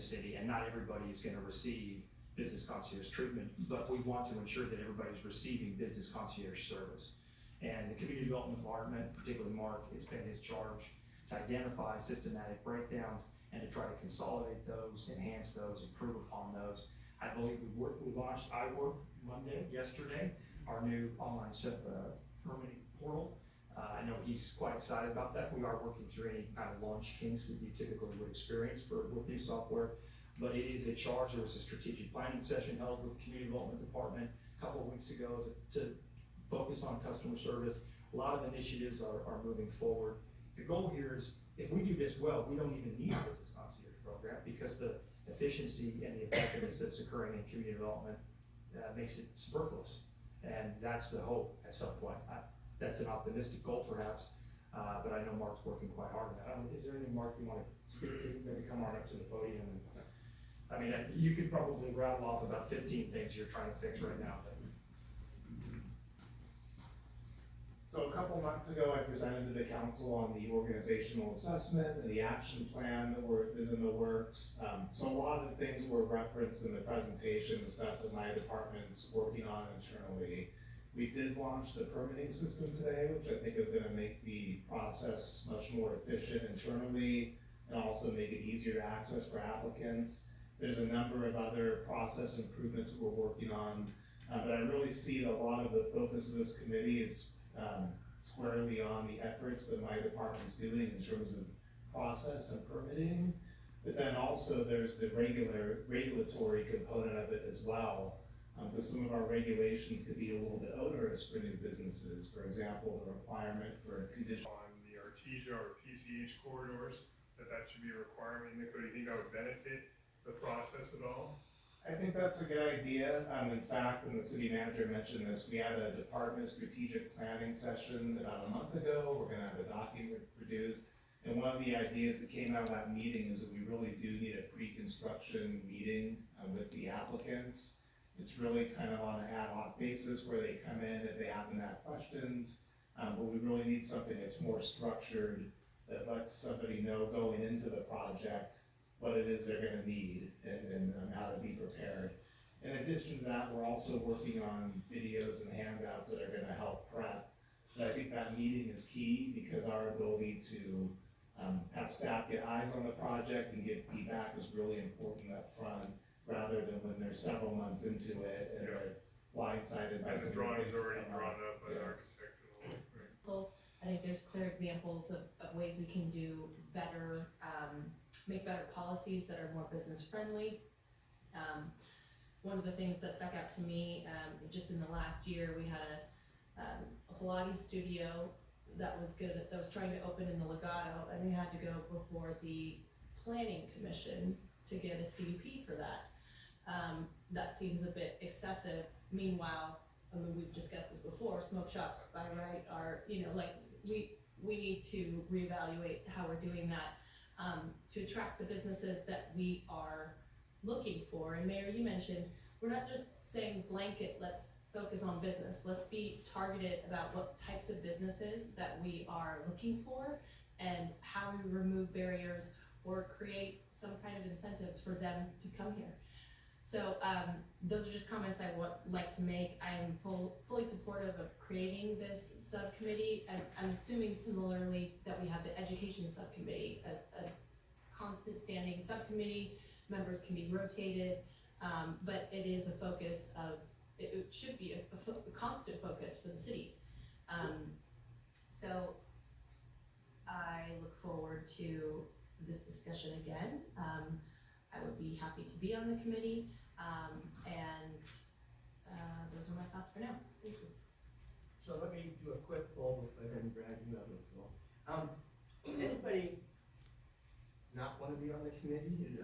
city, and not everybody is gonna receive business concierge treatment, but we want to ensure that everybody's receiving business concierge service. And the community development department, particularly Mark, it's been his charge to identify systematic breakdowns and to try to consolidate those, enhance those, improve upon those. I believe we launched yesterday, our new online permitting portal. I know he's quite excited about that. We are working through any kind of launch kinks that you typically would experience with new software. But it is a charge. There was a strategic planning session held with the community development department a couple of weeks ago to focus on customer service. A lot of initiatives are moving forward. The goal here is, if we do this well, we don't even need a business concierge program, because the efficiency and the effectiveness that's occurring in community development makes it superfluous. And that's the hope at some point. That's an optimistic goal perhaps, but I know Mark's working quite hard on that. Is there anything, Mark, you want to speak to? Maybe come on up to the podium. I mean, you could probably rattle off about 15 things you're trying to fix right now. So a couple months ago, I presented to the council on the organizational assessment and the action plan that is in the works. So a lot of the things were referenced in the presentation, the stuff that my department's working on internally. We did launch the permitting system today, which I think is going to make the process much more efficient internally and also make it easier to access for applicants. There's a number of other process improvements that we're working on, but I really see a lot of the focus of this committee is squarely on the efforts that my department's doing in terms of process and permitting. But then also there's the regulatory component of it as well, because some of our regulations could be a little bit onerous for new businesses. For example, the requirement for conditional on the Artesia or PCH corridors, that should be a requirement. Nico, do you think that would benefit the process at all? I think that's a good idea. In fact, and the city manager mentioned this, we had a department strategic planning session about a month ago. We're gonna have a document produced. And one of the ideas that came out of that meeting is that we really do need a pre-construction meeting with the applicants. It's really kind of on an ad hoc basis where they come in if they happen to have questions. But we really need something that's more structured, that lets somebody know going into the project what it is they're gonna need and how to be prepared. In addition to that, we're also working on videos and handouts that are gonna help prep. But I think that meeting is key, because our ability to have staff get eyes on the project and give feedback is really important up front, rather than when they're several months into it and they're blindsided by And the some drawings things already that come drawn up. up by the Yes. architect. Right. So I think there's clear examples of ways we can do better, make better policies that are more business friendly. One of the things that stuck out to me, just in the last year, we had a Pilates studio that was that was trying to open in the Legato, and they had to go before the planning commission to get a CDP for that. That seems a bit excessive. Meanwhile, I mean, we've discussed this before, smoke shops by right are, we need to reevaluate how we're doing that, to attract the businesses that we are looking for. And Mayor, you mentioned, we're not just saying blanket, let's focus on business. Let's be targeted about what types of businesses that we are looking for and how we remove barriers or create some kind of incentives for them to come here. So those are just comments I would like to make. I am fully supportive of creating this subcommittee. And I'm assuming similarly that we have the education subcommittee, a constant standing subcommittee. Members can be rotated, but it is a focus of, it should be a constant focus for the city. So I look forward to this discussion again. I would be happy to be on the committee, and those are my thoughts for now. Thank you. So let me do a quick poll before I drag you out of the floor. Anybody not want to be on the committee?